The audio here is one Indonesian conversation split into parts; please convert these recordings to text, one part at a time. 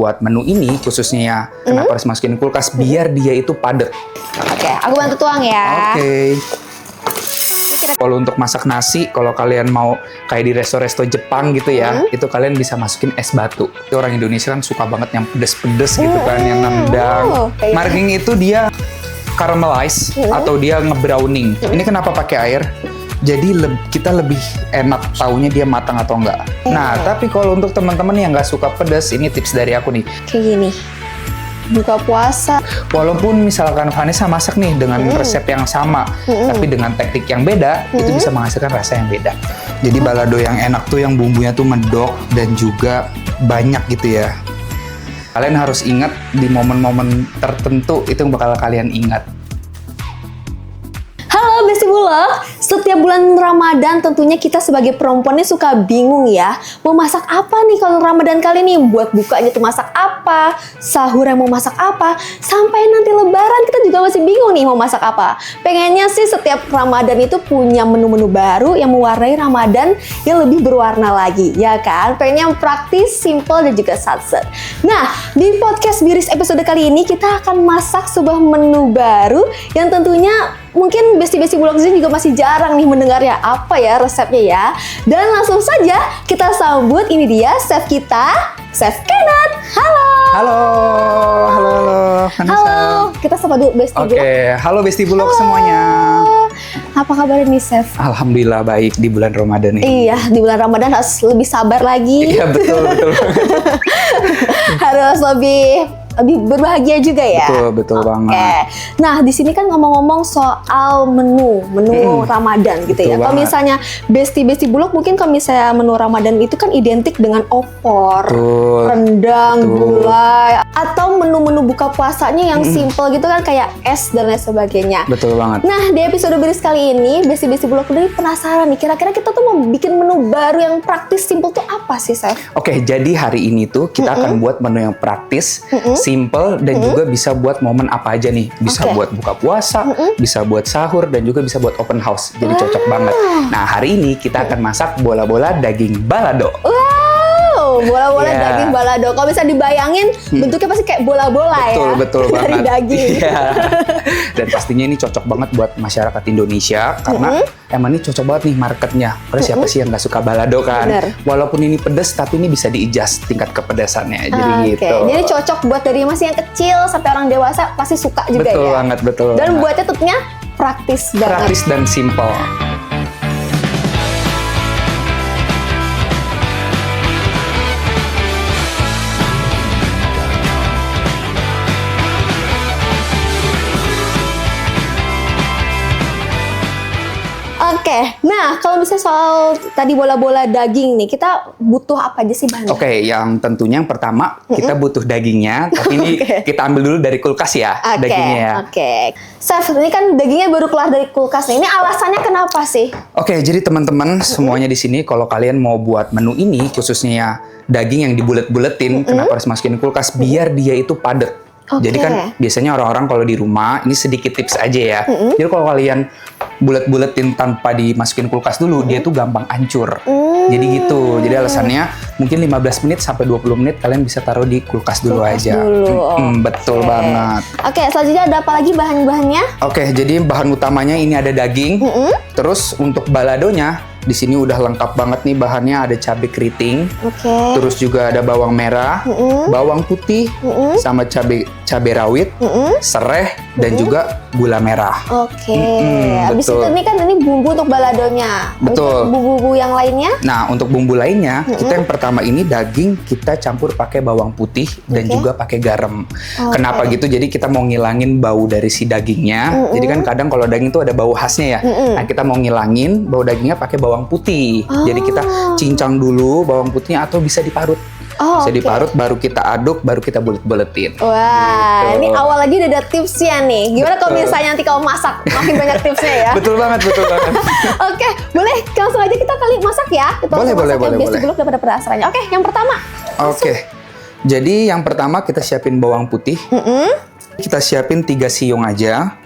buat menu ini khususnya ya, kenapa harus masukin kulkas biar dia itu padat. Oke, aku bantu tuang ya. Oke. Kalau untuk masak nasi, kalau kalian mau kayak di resto-resto Jepang gitu ya, itu kalian bisa masukin es batu. Itu orang Indonesia kan suka banget yang pedes-pedes gitu kan, yang nendang. Marking itu dia caramelize atau dia ngebrowning. Ini kenapa pakai air? Jadi kita lebih enak taunya dia matang atau enggak. Nah, tapi kalau untuk teman-teman yang nggak suka pedas, ini tips dari aku nih. Kayak gini. Buka puasa. Walaupun misalkan Vanessa masak nih dengan resep yang sama, tapi dengan teknik yang beda, itu bisa menghasilkan rasa yang beda. Jadi balado yang enak tuh yang bumbunya tuh medok dan juga banyak gitu ya. Kalian harus ingat di momen-momen tertentu itu yang bakal kalian ingat. Halo Besti Bulog, setiap bulan Ramadan tentunya kita sebagai perempuan ini suka bingung ya. Mau masak apa nih kalau Ramadan kali ini? Buat bukanya tuh masak apa? Sahur yang mau masak apa? Sampai nanti Lebaran kita juga masih bingung nih mau masak apa. Pengennya sih setiap Ramadan itu punya menu-menu baru yang mewarnai Ramadan yang lebih berwarna lagi, ya kan? Pengennya yang praktis, simple, dan juga satset. Nah, di podcast Biris episode kali ini kita akan masak sebuah menu baru yang tentunya mungkin Besti-Besti Bulog juga masih jarang nih mendengarnya. Apa ya resepnya ya? Dan langsung saja kita sambut, ini dia chef kita, Chef Kenneth. Halo. Halo, Vanessa. Halo. Kita sapa dulu Besti Bulog. Oke, halo Besti Bulog semuanya. Apa kabar nih Chef? Alhamdulillah baik di bulan Ramadan ini. Iya, di bulan Ramadan harus lebih sabar lagi. Iya, betul. Harus lebih berbahagia juga ya. Betul banget. Nah, di sini kan ngomong-ngomong soal menu Ramadan gitu ya. Kalau misalnya Besti Bulog mungkin kalau misalnya menu Ramadan itu kan identik dengan opor, rendang, gulai, atau menu-menu buka puasanya yang simple gitu kan kayak es dan lain sebagainya. Betul banget. Nah, di episode Biris kali ini Besti Bulog ini penasaran nih, kira-kira kita tuh mau bikin menu baru yang praktis simple tuh apa sih, Chef? Oke, jadi hari ini tuh kita akan buat menu yang praktis, simple, dan juga bisa buat momen apa aja nih. Bisa buat buka puasa, bisa buat sahur, dan juga bisa buat open house. Jadi cocok banget. Nah, hari ini kita akan masak bola-bola daging balado. Wow, bola-bola daging balado. Kalau bisa dibayangin, bentuknya pasti kayak bola-bola ya. Betul dari banget. daging. Iya. Dan pastinya ini cocok banget buat masyarakat Indonesia karena emang ini cocok banget nih marketnya. Karena siapa sih yang nggak suka balado kan? Bener. Walaupun ini pedas, tapi ini bisa di-adjust tingkat kepedasannya. Jadi gitu. Jadi cocok buat dari masih yang kecil sampai orang dewasa pasti suka juga betul ya. Banget, betul Dan banget. buatnya tentunya praktis banget. Praktis dan simple. Oke, nah kalau misalnya soal tadi bola-bola daging nih, kita butuh apa aja sih bahannya? Oke, yang tentunya yang pertama kita butuh dagingnya, tapi ini kita ambil dulu dari kulkas ya, dagingnya ya. Oke, Chef, ini kan dagingnya baru keluar dari kulkas nih. Ini alasannya kenapa sih? Oke, jadi teman-teman semuanya di sini kalau kalian mau buat menu ini khususnya ya daging yang dibulet-buletin, kenapa harus masukin kulkas biar dia itu padat. Jadi kan biasanya orang-orang kalau di rumah, ini sedikit tips aja ya. Jadi kalau kalian bulet-buletin tanpa dimasukin kulkas dulu, dia tuh gampang hancur. Jadi gitu. Jadi alasannya mungkin 15 menit sampai 20 menit kalian bisa taruh di kulkas dulu aja. Betul banget. Oke, selanjutnya ada apa lagi bahan-bahannya? Oke, jadi bahan utamanya ini ada daging. Terus untuk baladonya di sini udah lengkap banget nih bahannya, ada cabai keriting. Terus juga ada bawang merah, bawang putih, sama cabai rawit, sereh, dan juga gula merah. Habis itu ini bumbu untuk baladonya. Betul. Bumbu-bumbu yang lainnya? Nah, untuk bumbu lainnya, kita yang pertama ini daging kita campur pakai bawang putih dan juga pakai garam. Kenapa gitu? Jadi kita mau ngilangin bau dari si dagingnya. Jadi kan kadang kalau daging tuh ada bau khasnya ya. Nah, kita mau ngilangin bau dagingnya pakai bawang putih. Jadi kita cincang dulu bawang putihnya atau bisa diparut. Bisa diparut, baru kita aduk, baru kita bulet-buletin. Wah, ini awal lagi udah ada tipsnya nih. Gimana kalau misalnya nanti kamu masak, makin banyak tipsnya ya? Betul banget. Oke, boleh langsung aja kita kali masak ya? Kita boleh. Besti Bulog daripada penasarannya. Oke, yang pertama. Oke, jadi yang pertama kita siapin bawang putih. Kita siapin 3 siung aja.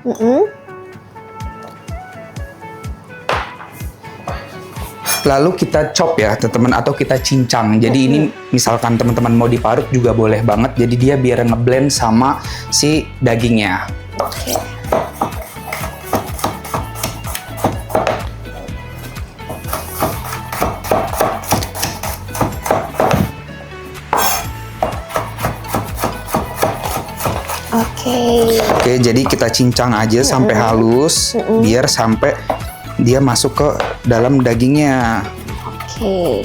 Lalu kita chop ya teman-teman, atau kita cincang. Jadi ini misalkan teman-teman mau diparut juga boleh banget. Jadi dia biar ngeblend sama si dagingnya. Oke. Oke, jadi kita cincang aja sampai halus, biar sampai dia masuk ke dalam dagingnya. Oke.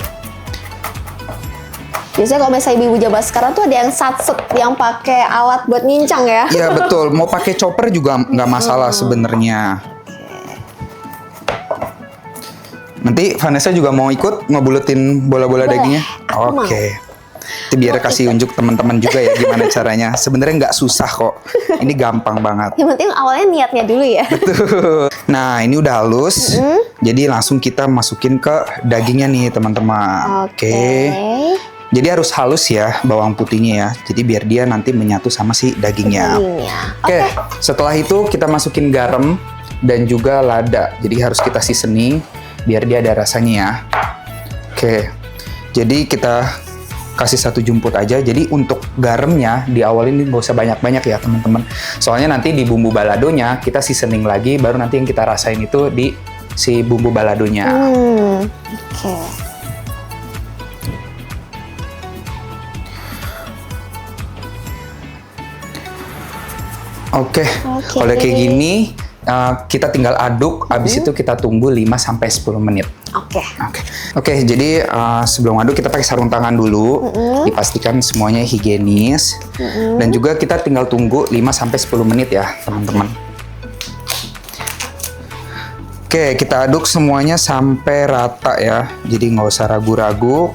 Biasanya kalau misalnya ibu-ibu jabat sekarang tuh ada yang satset yang pakai alat buat nyincang ya. Iya betul, mau pakai chopper juga nggak masalah sebenarnya. Nanti Vanessa juga mau ikut ngebuletin bola-bola dagingnya? Oke. Itu biar kasih unjuk teman-teman juga ya gimana caranya. Sebenarnya nggak susah kok. Ini gampang banget. Yang penting awalnya niatnya dulu ya. Betul. Nah, ini udah halus. Jadi langsung kita masukin ke dagingnya nih, teman-teman. Oke. Jadi harus halus ya bawang putihnya ya. Jadi biar dia nanti menyatu sama si dagingnya. Oke. Setelah itu kita masukin garam dan juga lada. Jadi harus kita seasoning biar dia ada rasanya ya. Oke. Jadi kita kasih 1 jumput aja. Jadi untuk garamnya di awal ini nggak usah banyak-banyak ya teman-teman. Soalnya nanti di bumbu baladonya kita seasoning lagi, baru nanti yang kita rasain itu di si bumbu baladonya. Oke. Kalau kayak gini kita tinggal aduk, habis itu kita tunggu 5-10 menit. Oke, jadi sebelum aduk kita pakai sarung tangan dulu, dipastikan semuanya higienis, dan juga kita tinggal tunggu 5-10 menit ya teman-teman. Oke, kita aduk semuanya sampai rata ya, jadi nggak usah ragu-ragu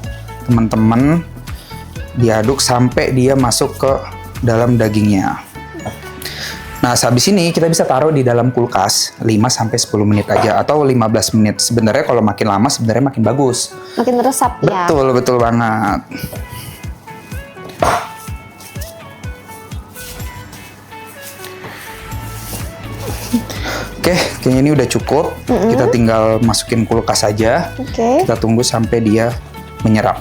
teman-teman, diaduk sampai dia masuk ke dalam dagingnya. Nah, habis ini kita bisa taruh di dalam kulkas 5-10 menit aja atau 15 menit. Sebenarnya kalau makin lama sebenarnya makin bagus. Makin meresap ya. Betul banget. Oke, kayaknya ini udah cukup. Kita tinggal masukin kulkas aja. Kita tunggu sampai dia menyerap.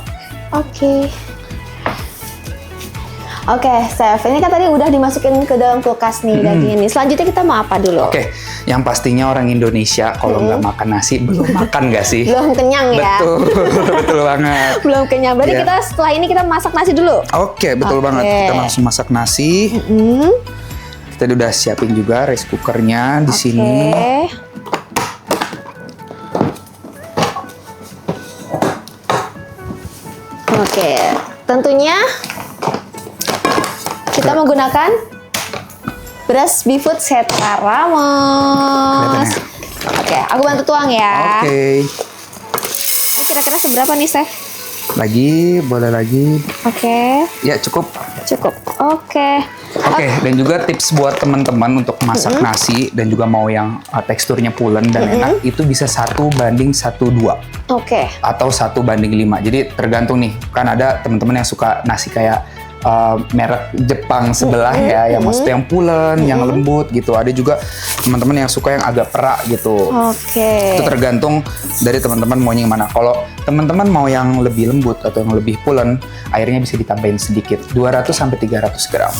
Oke, Chef. Ini kan tadi udah dimasukin ke dalam kulkas nih daging ini. Selanjutnya kita mau apa dulu? Oke, yang pastinya orang Indonesia kalau nggak makan nasi belum makan nggak sih? Belum kenyang ya? Betul banget. Belum kenyang. Berarti kita setelah ini kita masak nasi dulu? Oke, betul banget. Kita langsung masak nasi. Kita udah siapin juga rice cookernya di sini. Oke, tentunya kita menggunakan beras Beefood Setra Ramos. Oke, aku bantu tuang ya. Oke. Ini kira-kira seberapa nih, Chef? Boleh lagi. Oke. Ya, cukup. Oke, dan juga tips buat teman-teman untuk masak nasi dan juga mau yang teksturnya pulen dan enak, itu bisa 1:1:2. Atau 1:5. Jadi tergantung nih, kan ada teman-teman yang suka nasi kayak merek Jepang sebelah ya, yang maksudnya yang pulen, yang lembut gitu. Ada juga teman-teman yang suka yang agak perak gitu. Itu tergantung dari teman-teman maunya yang mana. Kalau teman-teman mau yang lebih lembut atau yang lebih pulen, airnya bisa ditambahin sedikit, 200-300 gram.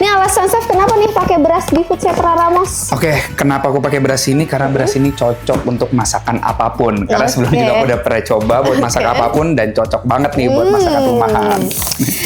Ini alasan Chef kenapa nih pakai beras Beefood Setra Ramos? Kenapa aku pakai beras ini? Karena beras ini cocok untuk masakan apapun. Karena sebelumnya juga aku udah pernah coba buat masak apapun dan cocok banget nih buat masakan rumahan.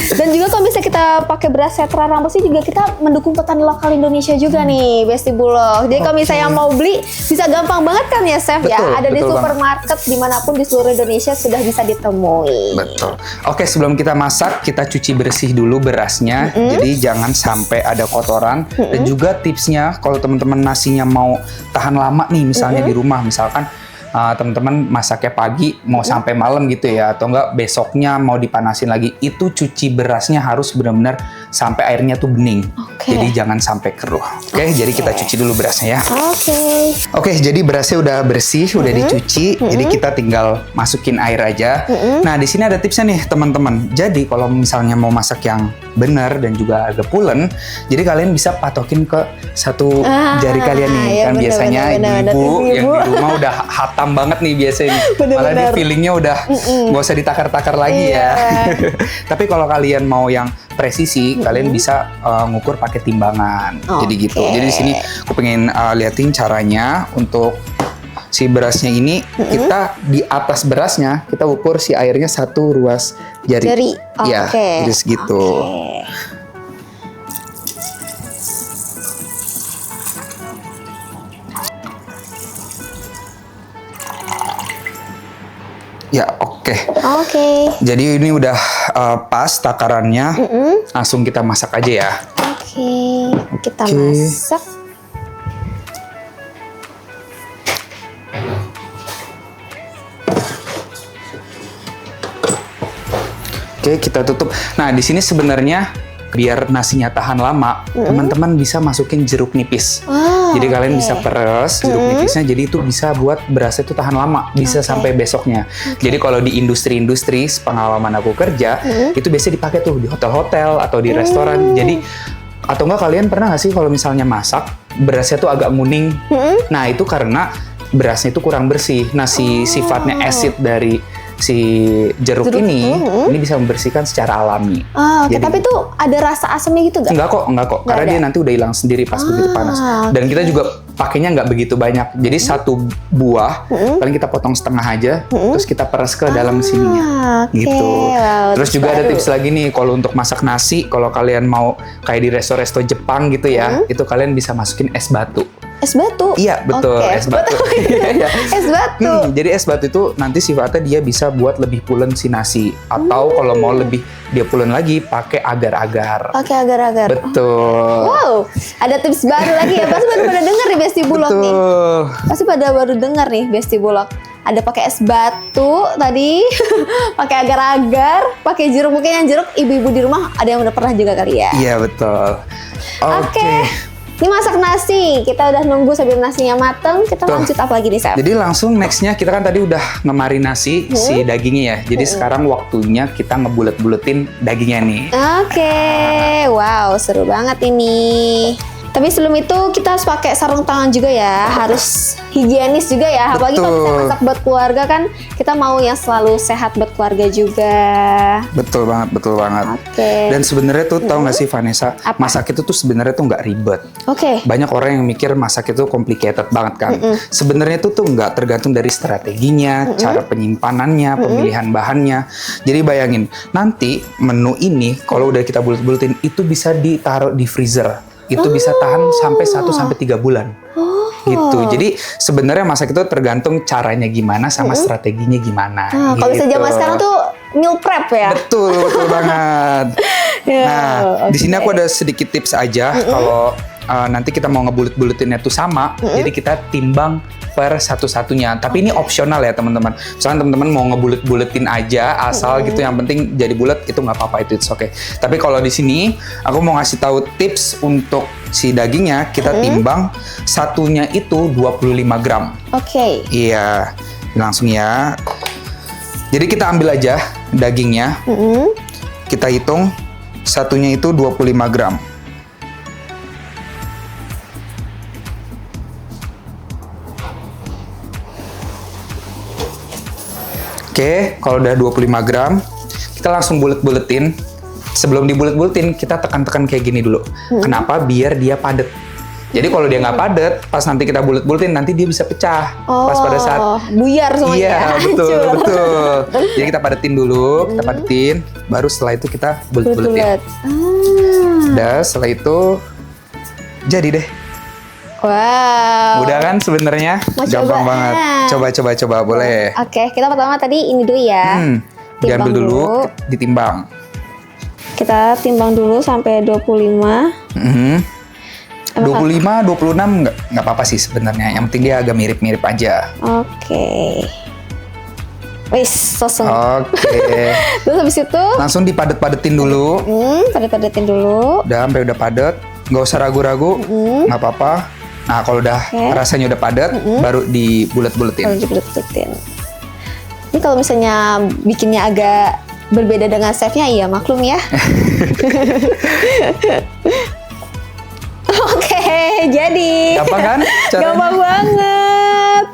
Dan juga kalau misalnya kita pakai beras Setra Ramos ini juga kita mendukung petani lokal Indonesia juga nih, Besti Bulog. Jadi kalau misalnya mau beli bisa gampang banget kan ya, Chef ya? Ada di supermarket dimanapun di seluruh Indonesia sudah bisa ditemui. Betul. Sebelum kita masak kita cuci bersih dulu berasnya. Jadi jangan sampai ada kotoran. Dan juga tipsnya kalau teman-teman nasinya mau tahan lama nih, misalnya di rumah, misalkan teman-teman masaknya pagi mau sampai malam gitu ya, atau enggak besoknya mau dipanasin lagi, itu cuci berasnya harus benar-benar sampai airnya tuh bening. Jadi jangan sampai keruh. Oke, jadi kita cuci dulu berasnya ya. Oke, jadi berasnya udah bersih, udah dicuci. Jadi kita tinggal masukin air aja. Nah, di sini ada tipsnya nih teman-teman. Jadi kalau misalnya mau masak yang benar dan juga agak pulen, jadi kalian bisa patokin ke satu jari kalian nih. Ya, Kan bener, biasanya ibu yang di rumah udah hatam banget nih biasanya. Malah di feelingnya udah nggak usah ditakar-takar lagi ya. Tapi kalau kalian mau yang presisi, kalian bisa ngukur pakai timbangan. Jadi gitu. Jadi di sini aku pengen liatin caranya untuk si berasnya ini. Kita di atas berasnya kita ukur si airnya 1 ruas jari. Ya, jadi segitu. Ya, oke. Jadi ini udah pas takarannya. Langsung kita masak aja ya. Kita masak. Oke, kita tutup. Nah, di sini sebenarnya biar nasinya tahan lama, teman-teman bisa masukin jeruk nipis. Jadi kalian bisa peres jeruk nipisnya, jadi itu bisa buat berasnya itu tahan lama, bisa sampai besoknya. Jadi kalau di industri-industri, pengalaman aku kerja, itu biasanya dipakai tuh di hotel-hotel atau di restoran. Jadi atau enggak kalian pernah nggak sih kalau misalnya masak berasnya tuh agak kuning? Nah, itu karena berasnya itu kurang bersih. Nah, si sifatnya asid dari si jeruk ini bisa membersihkan secara alami. Jadi, tapi itu ada rasa asamnya gitu nggak? Enggak kok. Karena dia nanti udah hilang sendiri pas begitu panas. Dan kita juga pakainya nggak begitu banyak. Jadi satu buah paling kita potong setengah aja, terus kita peres ke dalam sininya. Gitu. Terus juga ada tips lagi nih, kalau untuk masak nasi, kalau kalian mau kayak di resto-resto Jepang gitu ya, itu kalian bisa masukin es batu. Es batu? Iya, betul, es batu. Es batu. Jadi es batu itu nanti sifatnya dia bisa buat lebih pulen si nasi. Atau kalau mau lebih dia pulen lagi, pakai agar-agar. Pakai agar-agar. Betul. Wow, ada tips baru lagi ya. Pasti baru pada dengar nih Besti Bulog nih. Pasti pada baru dengar nih Besti Bulog. Ada pakai es batu tadi, pakai agar-agar, pakai jeruk. Mungkin yang jeruk ibu-ibu di rumah ada yang udah pernah juga kali ya. Iya, betul. Oke. Ini masak nasi, kita udah nunggu sambil nasinya mateng. Kita lanjut apa lagi nih, Chef? Jadi langsung nextnya kita kan tadi udah ngemarinasi si dagingnya ya. Jadi sekarang waktunya kita ngebulet-buletin dagingnya nih. Wow, seru banget ini. Tapi sebelum itu kita harus pakai sarung tangan juga ya, harus higienis juga ya. Apalagi kalau kita masak buat keluarga kan, kita mau yang selalu sehat buat keluarga juga. Betul banget. Dan sebenarnya tuh tahu nggak sih Vanessa, masak itu tuh sebenarnya tuh nggak ribet. Banyak orang yang mikir masak itu complicated banget kan. Sebenarnya itu tuh nggak, tergantung dari strateginya, cara penyimpanannya, pemilihan bahannya. Jadi bayangin, nanti menu ini kalau udah kita bulet-buletin itu bisa ditaruh di freezer. Itu bisa tahan sampai 1-3 bulan. Gitu. Jadi sebenarnya masak itu tergantung caranya gimana sama strateginya gimana. Kalau bisa zaman sekarang tuh meal prep ya. Betul banget. Nah, di sini aku ada sedikit tips aja kalau nanti kita mau ngebulet-buletinnya tuh sama. Jadi kita timbang per satu-satunya. Tapi ini opsional ya teman-teman. Soalnya teman-teman mau ngebulet-buletin aja asal gitu, yang penting jadi bulet itu nggak apa-apa, itu oke. Tapi kalau di sini aku mau ngasih tahu tips untuk si dagingnya, kita timbang satunya itu 25 gram. Iya, langsung ya. Jadi kita ambil aja dagingnya. Kita hitung satunya itu 25 gram. Oke, kalau udah 25 gram, kita langsung bulet-buletin. Sebelum dibulet-buletin, kita tekan-tekan kayak gini dulu. Kenapa? Biar dia padat. Jadi kalau dia nggak padat, pas nanti kita bulet-buletin, nanti dia bisa pecah. Pas pada saat buyar semuanya. Iya, betul. Jadi kita padetin dulu, baru setelah itu kita bulet-buletin. Udah, setelah itu jadi deh. Wow. Udah kan sebenarnya? Gampang banget. Coba boleh. Oke, kita pertama tadi ini dulu ya. Diambil dulu, ditimbang. Kita timbang dulu sampai 25. 25, 26 nggak apa-apa sih sebenarnya. Yang penting dia agak mirip-mirip aja. Oke. Wis, langsung. Oke. Terus habis itu langsung dipadet-padetin dulu. Padet-padetin dulu. Udah sampai udah padet. nggak usah ragu-ragu, nggak apa-apa. Nah kalau udah rasanya udah padat, baru dibulet-buletin. Baru dibulet-buletin. Ini kalau misalnya bikinnya agak berbeda dengan chefnya, iya maklum ya. Oke, jadi. Gampang kan? Gampang banget.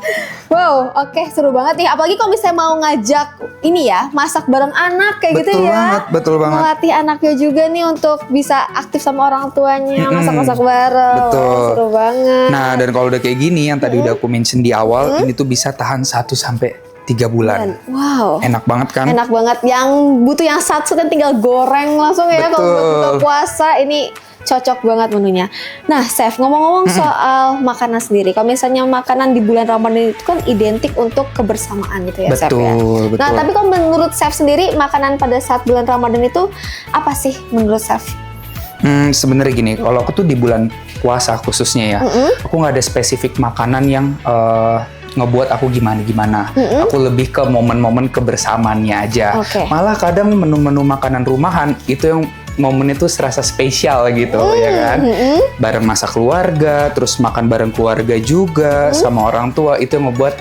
Wow, oke, seru banget nih. Apalagi kalau misalnya mau ngajak ini ya, masak bareng anak kayak gitu ya. Betul banget. Melatih anaknya juga nih untuk bisa aktif sama orang tuanya, masak-masak bareng. Betul. Wah, seru banget. Nah, dan kalau udah kayak gini yang tadi udah aku mention di awal, ini tuh bisa tahan 1 sampai 3 bulan. Wow. Enak banget kan? Enak banget. Yang butuh yang satu kan tinggal goreng langsung ya. Kalau buat buka puasa ini cocok banget menunya. Nah, Chef, ngomong-ngomong soal makanan sendiri. Kalau misalnya makanan di bulan Ramadan itu kan identik untuk kebersamaan gitu ya, Chef ya. Betul. Nah, tapi kalau menurut Chef sendiri, makanan pada saat bulan Ramadan itu apa sih menurut Chef? Sebenarnya gini, kalau aku tuh di bulan puasa khususnya ya, aku nggak ada spesifik makanan yang ngebuat aku gimana-gimana. Aku lebih ke momen-momen kebersamaannya aja. Malah kadang menu-menu makanan rumahan itu yang momen itu serasa spesial gitu ya kan. Bareng masak keluarga, terus makan bareng keluarga juga sama orang tua, itu yang membuat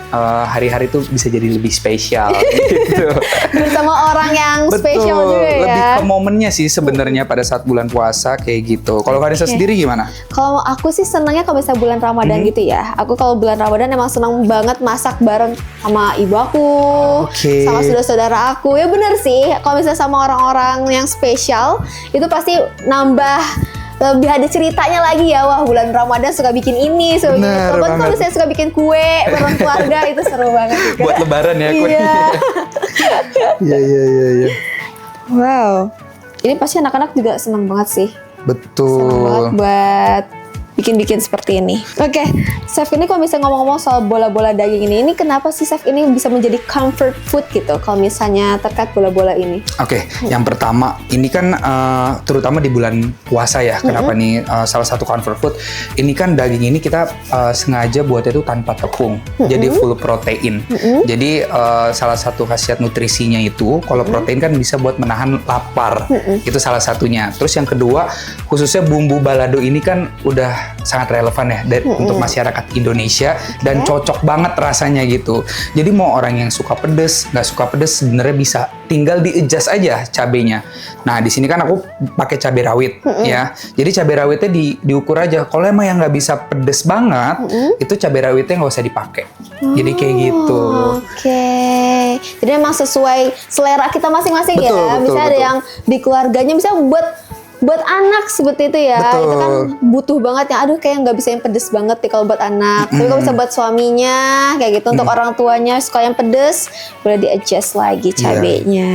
hari-hari itu bisa jadi lebih spesial gitu. Bersama orang yang spesial juga ya. Lebih ke momennya sih sebenarnya pada saat bulan puasa kayak gitu. Kalau Vanessa sendiri gimana? Kalau aku sih senangnya kalau misalnya bulan Ramadan gitu ya. Aku kalau bulan Ramadan emang senang banget masak bareng sama ibu aku, sama saudara-saudara aku. Ya bener sih, kalau misalnya sama orang-orang yang spesial, itu pasti nambah lebih ada ceritanya lagi ya. Wah, bulan Ramadan suka bikin ini, suka bikin itu. Kalau misalnya suka bikin kue bareng keluarga, itu seru banget juga. Buat lebaran ya kue. Iya. Wow, ini pasti anak-anak juga senang banget sih. Betul. Senang banget buat bikin-bikin seperti ini. Oke, Chef, ini kalau misalnya ngomong-ngomong soal bola-bola daging ini kenapa sih Chef ini bisa menjadi comfort food gitu kalau misalnya terkait bola-bola ini? Oke, yang pertama ini kan terutama di bulan puasa ya. Kenapa nih salah satu comfort food? Ini kan daging ini kita sengaja buatnya itu tanpa tepung, jadi full protein. Jadi salah satu khasiat nutrisinya itu kalau protein kan bisa buat menahan lapar. Itu salah satunya. Terus yang kedua, khususnya bumbu balado ini kan udah sangat relevan ya untuk masyarakat Indonesia dan cocok banget rasanya gitu. Jadi mau orang yang suka pedes, nggak suka pedes sebenarnya bisa, tinggal di-adjust aja cabenya. Nah di sini kan aku pakai cabai rawit ya. Jadi cabai rawitnya diukur aja. Kalau emang yang nggak bisa pedes banget, itu cabai rawitnya nggak usah dipakai. Jadi kayak gitu. Oke. Jadi emang sesuai selera kita masing-masing ya. Bisa ada yang di keluarganya bisa buat anak seperti itu ya. Itu kan butuh banget yang aduh kayak nggak bisa yang pedes banget nih kalau buat anak. Tapi kalau bisa buat suaminya kayak gitu, untuk orang tuanya suka yang pedes, boleh di-adjust lagi cabenya.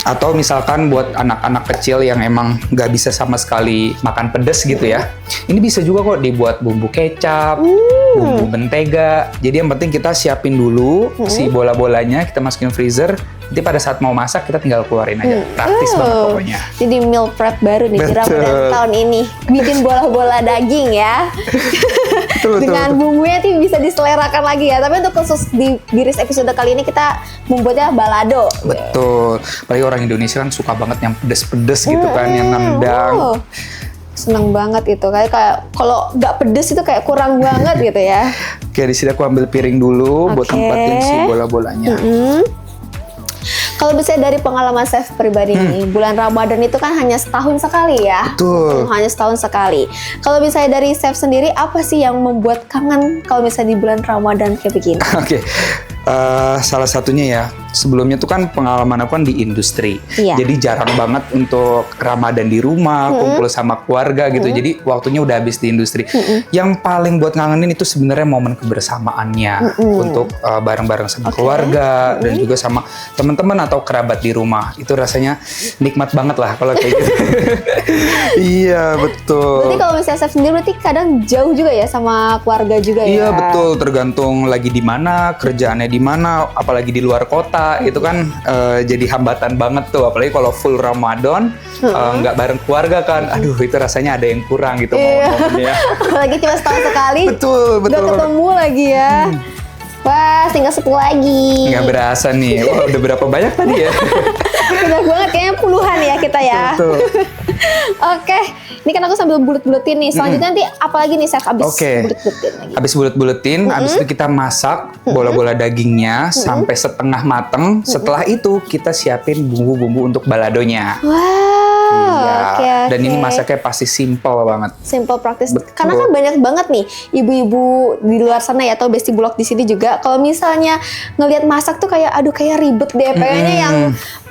Atau misalkan buat anak-anak kecil yang emang nggak bisa sama sekali makan pedas gitu ya, ini bisa juga kok dibuat bumbu kecap, bumbu mentega. Jadi yang penting kita siapin dulu si bola-bolanya, kita masukin freezer. Nanti pada saat mau masak kita tinggal keluarin aja. Praktis banget pokoknya. Jadi meal prep baru nih di Ramadan tahun ini. Bikin bola-bola daging ya. Dengan bumbunya tuh bisa diselerakan lagi ya. Tapi untuk khusus di Giris episode kali ini kita membuatnya balado. Betul. Apalagi orang Indonesia kan suka banget yang pedes-pedes gitu kan, yang nendang. Seneng banget itu. Kayak kalau nggak pedes itu kayak kurang banget gitu ya. Oke, di sini aku ambil piring dulu buat tempatin si bola-bolanya. Kalau misalnya dari pengalaman Chef pribadi nih, bulan Ramadan itu kan hanya setahun sekali ya. Betul. Hanya setahun sekali. Kalau misalnya dari Chef sendiri, apa sih yang membuat kangen kalau misalnya di bulan Ramadan kayak begini? Oke. Salah satunya ya, sebelumnya tuh kan pengalaman aku kan di industri. Jadi jarang banget untuk Ramadan di rumah, kumpul sama keluarga gitu. Jadi waktunya udah habis di industri. Yang paling buat ngangenin itu sebenarnya momen kebersamaannya untuk bareng-bareng sama keluarga dan juga sama teman-teman atau kerabat di rumah. Itu rasanya nikmat banget lah kalau kayak gitu. Iya, betul. Berarti kalau misalnya Chef sendiri berarti kadang jauh juga ya sama keluarga juga ya? Iya, betul. Tergantung lagi di mana, kerjaannya di mana, apalagi di luar kota, itu kan jadi hambatan banget tuh. Apalagi kalau full Ramadan, nggak bareng keluarga kan, aduh itu rasanya ada yang kurang gitu momen-momennya. Apalagi cuma setahun sekali, betul. Nggak ketemu lagi ya. Wah, tinggal 10 lagi. Nggak berasa nih, wah udah berapa banyak tadi ya? Banyak banget, kayaknya puluhan ya kita ya. Betul. Oke, ini kan aku sambil bulet-buletin nih. Selanjutnya nanti apa lagi nih Chef abis Oke. bulet-buletin lagi? Habis bulet-buletin, habis itu kita masak bola-bola dagingnya sampai setengah mateng. Setelah itu kita siapin bumbu-bumbu untuk baladonya. Wow, Iya. oke. Dan ini masaknya pasti simple banget. Simple praktis. Betul. Karena kan banyak banget nih ibu-ibu di luar sana ya, atau Besti Bulog di sini juga. Kalau misalnya ngelihat masak tuh kayak aduh kayak ribet deh. Pengennya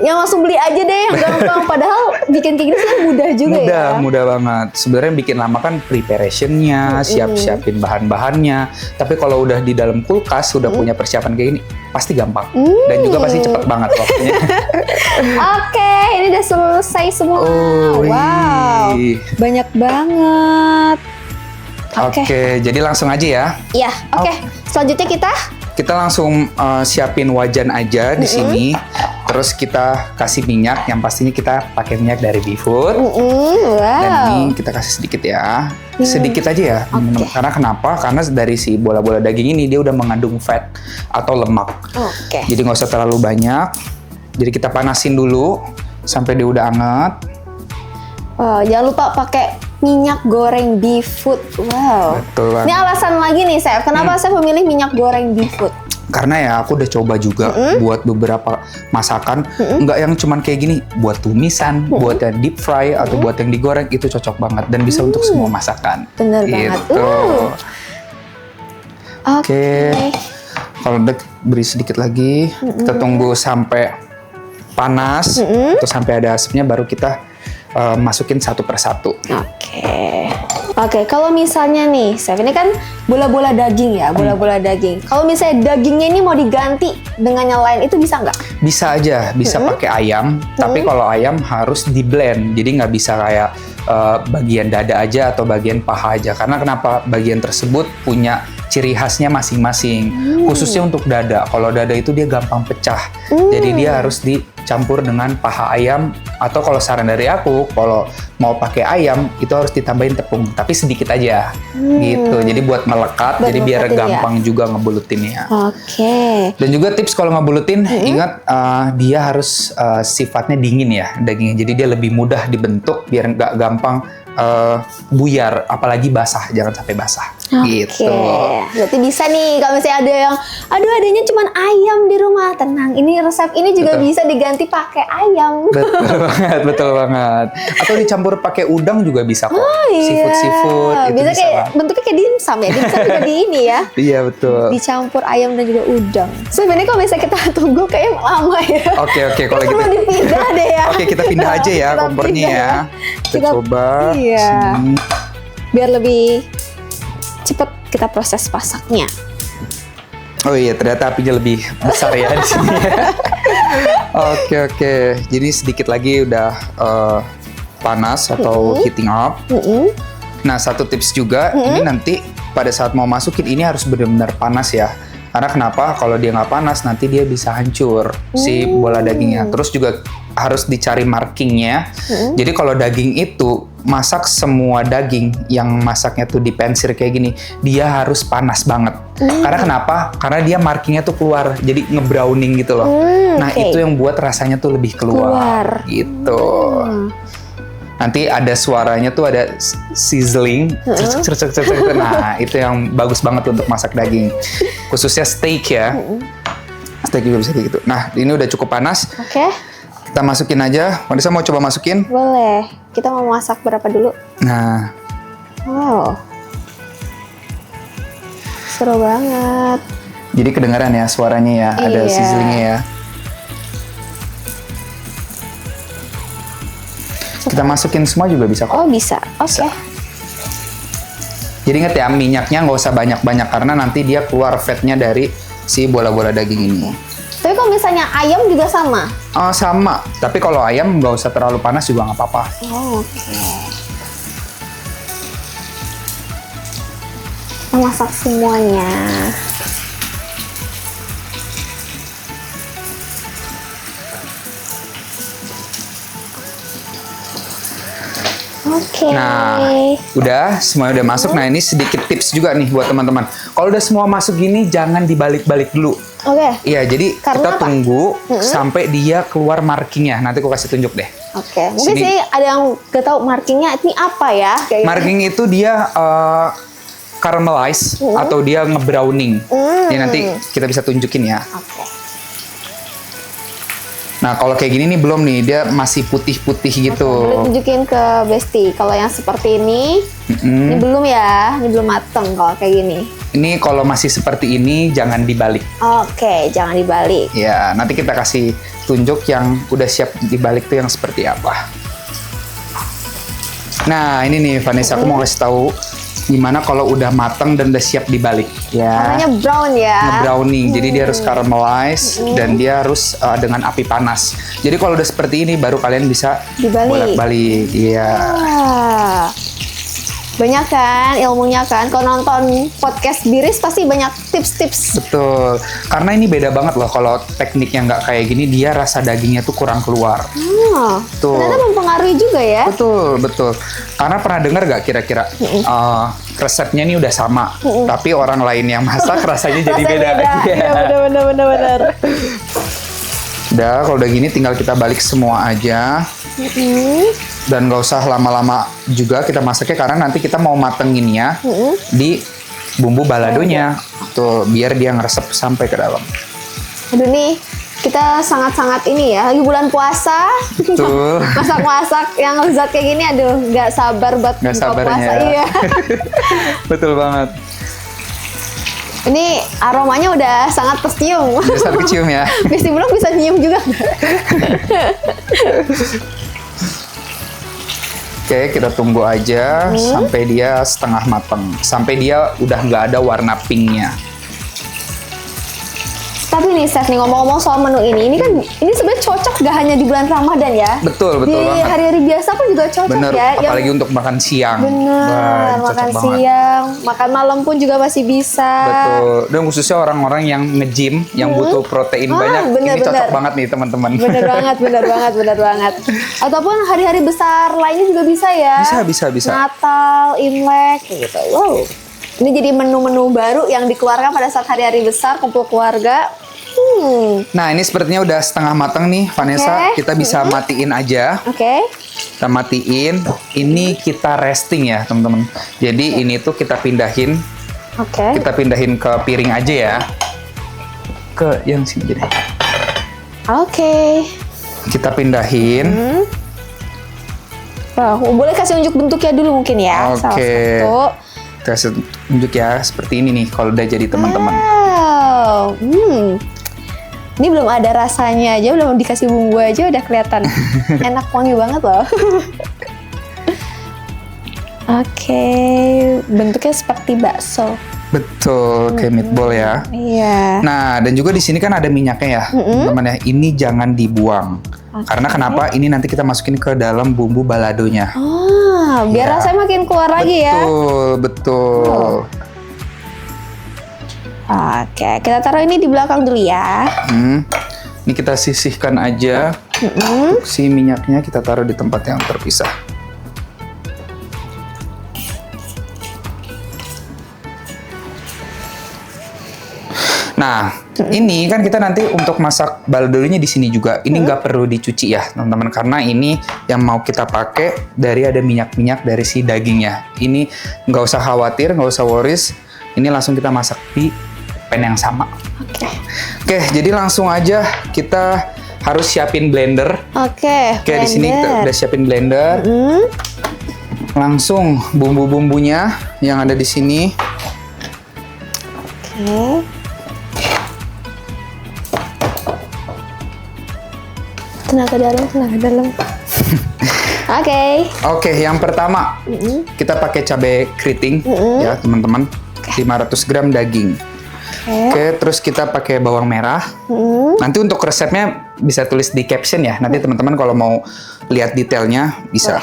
yang langsung beli aja deh yang gampang. Padahal bikin kayak gini sih mudah juga ya. Mudah banget. Sebenarnya bikin lama kan preparationnya, siap-siapin bahan-bahannya. Tapi kalau udah di dalam kulkas, udah punya persiapan kayak gini, pasti gampang. Dan juga pasti cepet banget waktunya. Oke, ini udah selesai semua. Oh, wow, wih. banyak banget. Oke, jadi langsung aja ya. Iya, oke. Selanjutnya Kita langsung siapin wajan aja di sini. Terus kita kasih minyak. Yang pastinya kita pakai minyak dari Beefood. wow. Dan ini kita kasih sedikit ya. Sedikit aja ya. Karena kenapa? Karena dari si bola-bola daging ini dia udah mengandung fat atau lemak. Oke. Jadi nggak usah terlalu banyak. Jadi kita panasin dulu sampai dia udah hangat. Wow, jangan lupa pakai minyak goreng Beefood. Wow. Betul banget. Ini alasan lagi nih, Chef. Kenapa saya memilih minyak goreng Beefood? Karena ya aku udah coba juga buat beberapa masakan, nggak yang cuman kayak gini, buat tumisan, buat yang deep fry atau buat yang digoreng itu cocok banget dan bisa untuk semua masakan. Bener banget. Gitu. Oke. Kalau udah beri sedikit lagi, kita tunggu sampai panas, terus sampai ada asapnya baru kita masukin satu persatu. Oke, kalau misalnya nih, Chef, ini kan bola-bola daging ya, bola-bola daging. Kalau misalnya dagingnya ini mau diganti dengan yang lain, itu bisa nggak? Bisa aja, bisa pakai ayam. Tapi kalau ayam harus di blend, jadi nggak bisa kayak bagian dada aja atau bagian paha aja. Karena kenapa? Bagian tersebut punya ciri khasnya masing-masing. Khususnya untuk dada. Kalau dada itu dia gampang pecah. Jadi dia harus dicampur dengan paha ayam. Atau kalau saran dari aku, kalau mau pakai ayam itu harus ditambahin tepung. Tapi sedikit aja. Gitu. Jadi buat melekat. Jadi biar gampang juga ngebulutinnya. Oke. Dan juga tips kalau ngebulutin, ingat dia harus sifatnya dingin ya dagingnya. Jadi dia lebih mudah dibentuk biar nggak gampang buyar, apalagi basah, jangan sampai basah. Gitu. Berarti bisa nih kalau misalnya ada yang, aduh adanya cuma ayam di rumah, tenang. Ini resep ini juga bisa diganti pakai ayam. Betul banget. Atau dicampur pakai udang juga bisa kok. Iya. Seafood. Bisa kayak bentuknya kayak dimsum ya. Dimsum juga di ini ya. Iya betul. Dicampur ayam dan juga udang. Sebenarnya kalau misalnya kita tunggu kayak lama ya. Oke kalau gitu. Perlu dipindah deh ya. Oke, kita pindah aja ya kompornya ya. Kita coba. Iya. Sini. Biar lebih cepet kita proses masaknya. Oh iya, ternyata apinya lebih besar ya di sini. Oke. Jadi sedikit lagi udah panas atau heating up. Nah, satu tips juga, ini nanti pada saat mau masukin ini harus benar-benar panas ya. Karena kenapa? Kalau dia nggak panas, nanti dia bisa hancur si bola dagingnya. Terus juga harus dicari markingnya. Jadi kalau daging itu masak semua daging yang masaknya tuh di pensir kayak gini, dia harus panas banget. Karena kenapa? Karena dia markingnya tuh keluar, jadi ngebrowning gitu loh. Nah itu yang buat rasanya tuh lebih keluar. Gitu. Nanti ada suaranya tuh ada sizzling, nah itu yang bagus banget untuk masak daging, khususnya steak ya. Steak juga bisa kayak gitu. Nah ini udah cukup panas. Oke. Kita masukin aja. Marisa mau coba masukin? Boleh. Kita mau masak berapa dulu? Nah. Wow. Seru banget. Jadi kedengaran ya suaranya ya, ada sizzlingnya ya. Kita masukin semua juga bisa kok. Oh bisa, oke. Jadi inget ya, minyaknya nggak usah banyak-banyak karena nanti dia keluar fatnya dari si bola-bola daging ini. Tapi kalau misalnya ayam juga sama? Sama, tapi kalau ayam nggak usah terlalu panas juga nggak apa-apa. Oh, oke. Masak semuanya. Oke. Nah, udah semuanya udah masuk. Nah, ini sedikit tips juga nih buat teman-teman. Kalau udah semua masuk gini, jangan dibalik-balik dulu. Oke. Iya, jadi Karena kita apa? tunggu sampai dia keluar markingnya. Nanti aku kasih tunjuk deh. Oke. Mungkin Sini. sih ada yang gak tahu markingnya ini apa ya? Kayak Marking itu dia caramelize atau dia ngebrowning. Jadi nanti kita bisa tunjukin ya. Oke. Nah, kalau kayak gini nih belum nih, dia masih putih-putih gitu. Boleh tunjukin ke Besti. Kalau yang seperti ini belum ya. Ini belum mateng kalau kayak gini. Ini kalau masih seperti ini jangan dibalik. Oke, jangan dibalik. Ya, nanti kita kasih tunjuk yang udah siap dibalik tuh yang seperti apa. Nah, ini nih Vanessa, aku mau kasih tahu gimana kalau udah matang dan udah siap dibalik. Ya. Warnanya brown ya. Nge-browning, jadi dia harus caramelize dan dia harus dengan api panas. Jadi kalau udah seperti ini baru kalian bisa Dibalik. bolak-balik. Iya. Wah. Banyak kan ilmunya kan. Kalau nonton podcast Biris pasti banyak tips-tips. Betul. Karena ini beda banget loh kalau tekniknya nggak kayak gini, dia rasa dagingnya tuh kurang keluar. Tuh. Ternyata mempengaruhi juga ya. Betul, betul. Karena pernah dengar gak kira-kira resepnya ini udah sama, tapi orang lain yang masak rasanya jadi Rasanya beda. Iya, benar. Udah, kalau udah gini tinggal kita balik semua aja. Dan gak usah lama-lama juga kita masaknya karena nanti kita mau matenginnya di bumbu baladonya. Tuh, biar dia ngeresep sampai ke dalam. Aduh nih, kita sangat-sangat ini ya, lagi bulan puasa. Betul. Masak-masak yang lezat kayak gini, aduh, nggak sabar buat Nggak buka sabarnya puasa. ya. Iya. Betul banget. Ini aromanya udah sangat tercium. Udah sampai kecium ya. Besti belum bisa nyium juga. Oke, kita tunggu aja sampai dia setengah matang. Sampai dia udah nggak ada warna pinknya. Tapi nih Chef, nih ngomong-ngomong soal menu ini kan ini sebenarnya cocok gak hanya di bulan Ramadan ya. Betul Di banget. hari-hari biasa pun juga cocok Bener, ya. apalagi untuk makan siang. Bener, Wah, cocok makan banget. siang, makan malam pun juga masih bisa. Betul. Dan khususnya orang-orang yang nge-gym, yang butuh protein banyak, bener, ini cocok bener. banget nih teman-teman. Bener banget. Ataupun hari-hari besar lainnya juga bisa ya. Bisa. Natal, Imlek, gitu. Wow. Ini jadi menu-menu baru yang dikeluarkan pada saat hari-hari besar, kumpul keluarga. Nah, ini sepertinya udah setengah matang nih, Vanessa. Oke. Kita bisa matiin aja. Oke. Kita matiin. Ini kita resting ya, teman-teman. Jadi ini tuh kita pindahin. Oke. Kita pindahin ke piring aja ya. Ke yang sini deh. Oke. Kita pindahin. Wah, boleh kasih unjuk bentuknya dulu mungkin ya. Salah Oke. satu. Kita kasih tunjuk ya, seperti ini nih kalau udah jadi teman-teman. Wow. Ini belum ada rasanya aja, belum dikasih bumbu aja udah kelihatan enak, wangi banget loh. Oke, bentuknya seperti bakso. Betul, kayak meatball ya. Iya. Nah, dan juga di sini kan ada minyaknya ya, teman-teman ya. Ini jangan dibuang. Karena kenapa? Ini nanti kita masukin ke dalam bumbu baladonya. Biar Iya. rasanya makin keluar lagi ya. Betul. Oke, kita taruh ini di belakang dulu ya. Ini kita sisihkan aja. Untuk si minyaknya kita taruh di tempat yang terpisah. Nah, ini kan kita nanti untuk masak baldonya di sini juga. Ini nggak perlu dicuci ya, teman-teman, karena ini yang mau kita pakai dari ada minyak-minyak dari si dagingnya. Ini nggak usah khawatir, nggak usah worries. Ini langsung kita masak di pan yang sama. Oke, jadi langsung aja kita harus siapin blender. Oke, Oke, di sini kita udah siapin blender. Langsung bumbu-bumbunya yang ada di sini. Oke. Tenaga dalam. Oke. Oke, yang pertama kita pakai cabai keriting ya, teman-teman. 500 gram daging. Oke, terus kita pakai bawang merah. Nanti untuk resepnya bisa tulis di caption ya. Nanti teman-teman kalau mau lihat detailnya bisa.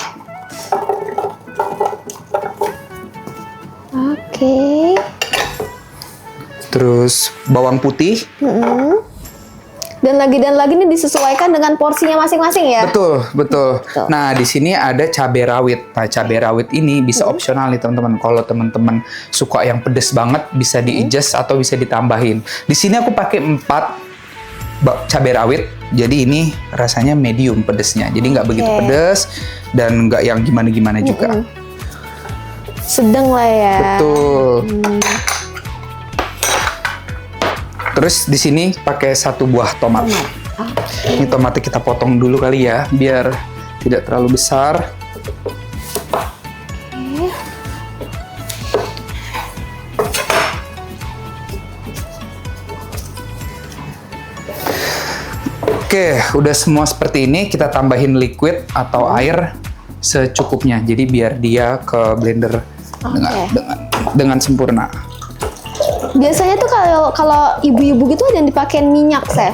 Oke. Terus bawang putih. Dan lagi nih disesuaikan dengan porsinya masing-masing ya. Betul, betul. Betul. Nah, di sini ada cabai rawit. Nah, cabai rawit ini bisa opsional nih teman-teman. Kalau teman-teman suka yang pedes banget, bisa di-adjust atau bisa ditambahin. Di sini aku pakai 4 cabai rawit. Jadi ini rasanya medium pedesnya. Jadi nggak begitu pedes dan nggak yang gimana-gimana juga. Sedang lah ya. Betul. Terus di sini pakai 1 buah tomat. Ini tomatnya kita potong dulu kali ya, biar tidak terlalu besar. Oke, udah semua seperti ini, kita tambahin liquid atau air secukupnya. Jadi biar dia ke blender dengan sempurna. Biasanya tuh kalau ibu-ibu gitu ada yang dipakein minyak, Chef.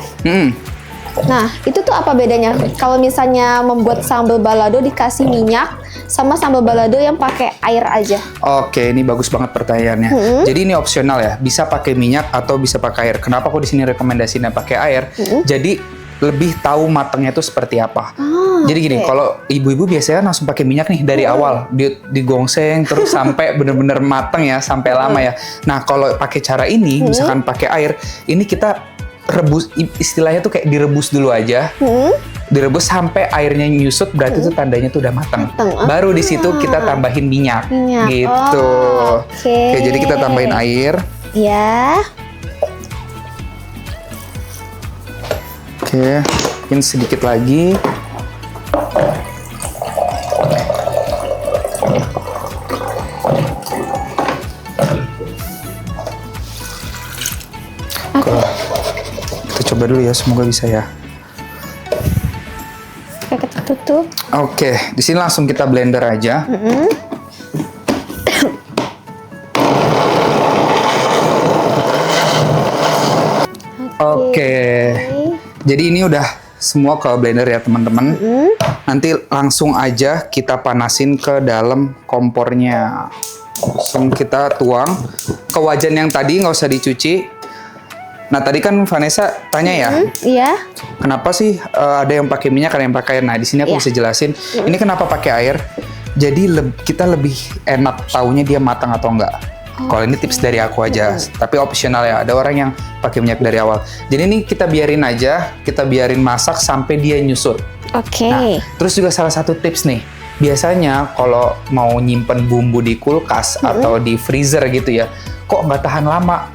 Nah, itu tuh apa bedanya? Kalau misalnya membuat sambal balado dikasih minyak sama sambal balado yang pakai air aja. Oke, ini bagus banget pertanyaannya. Jadi ini opsional ya, bisa pakai minyak atau bisa pakai air. Kenapa aku di sini rekomendasinya pakai air? Jadi lebih tahu matangnya itu seperti apa. Jadi gini, kalau ibu-ibu biasanya langsung pakai minyak nih dari awal, digongseng terus sampai bener-bener matang ya, sampai lama ya. Nah, kalau pakai cara ini, misalkan pakai air, ini kita rebus, istilahnya tuh kayak direbus dulu aja. Direbus sampai airnya nyusut, berarti itu tandanya tuh udah matang. Baru di situ kita tambahin minyak. Gitu. Oke, jadi kita tambahin air. Ya. Oke, mungkin sedikit lagi. Kita coba dulu ya, semoga bisa ya. Oke, kita tutup. Oke, di sini langsung kita blender aja. Oke. Jadi ini udah semua ke blender ya teman-teman. Nanti langsung aja kita panasin ke dalam kompornya. Langsung kita tuang ke wajan yang tadi, nggak usah dicuci. Nah tadi kan Vanessa tanya ya, Iya. kenapa sih ada yang pakai minyak, ada yang pakai air. Nah di sini aku bisa jelasin. Ini kenapa pakai air? Jadi kita lebih enak taunya dia matang atau enggak. Kalau ini tips dari aku aja, tapi opsional ya. Ada orang yang pakai minyak dari awal. Jadi ini kita biarin aja, kita biarin masak sampai dia nyusut. Oke. Nah, terus juga salah satu tips nih, biasanya kalau mau nyimpen bumbu di kulkas atau di freezer gitu ya, kok nggak tahan lama,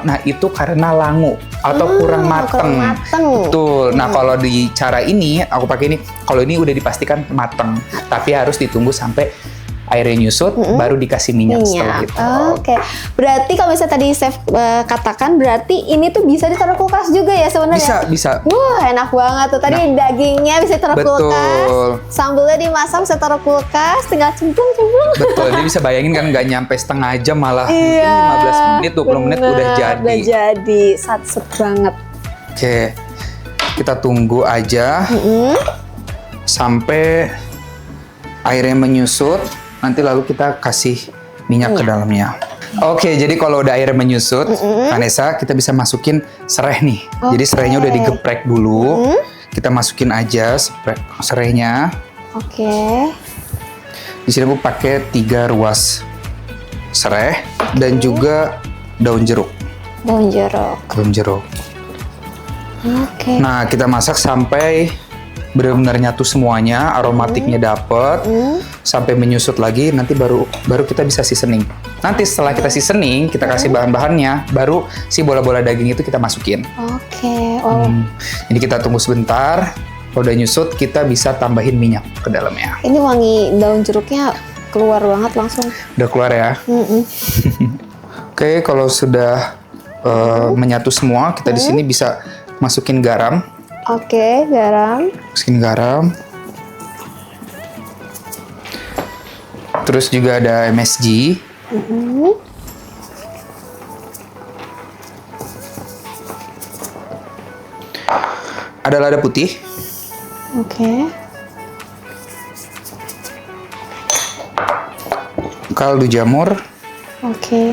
Nah itu karena langu atau kurang mateng. Betul. Nah kalau di cara ini, aku pakai ini, kalau ini udah dipastikan mateng, tapi harus ditunggu sampai airnya nyusut, baru dikasih minyak setelah itu. Oke. Berarti kalau misalnya tadi Chef katakan, berarti ini tuh bisa ditaruh kulkas juga ya sebenarnya? Bisa. Wah, enak banget tuh. Tadi dagingnya bisa ditaruh kulkas, sambelnya dimasak bisa taruh kulkas, tinggal cemplung. Betul, jadi bisa bayangin kan nggak nyampe setengah jam, malah mungkin 15 menit, 20 menit udah jadi. Udah jadi, satset banget. Oke, kita tunggu aja sampai airnya menyusut. Nanti lalu kita kasih minyak ke dalamnya. Oke, jadi kalau udah air menyusut, Vanessa, kita bisa masukin serai nih. Jadi serainya udah digeprek dulu. Kita masukin aja serainya. Oke. Di sini aku pakai 3 ruas serai dan juga daun jeruk. Daun jeruk. Oke. Nah, kita masak sampai benar-benar nyatu semuanya, aromatiknya dapet, sampai menyusut lagi, nanti baru kita bisa seasoning. Nanti setelah kita seasoning, kita kasih bahan-bahannya, baru si bola-bola daging itu kita masukin. Oke. Jadi kita tunggu sebentar, kalau udah nyusut, kita bisa tambahin minyak ke dalamnya. Ini wangi daun jeruknya keluar banget langsung. Udah keluar ya? Oke, kalau sudah menyatu semua, kita di sini bisa masukin garam. Oke, garam. Masukin garam. Terus juga ada MSG. Ada lada putih. Oke. Kaldu jamur. Oke.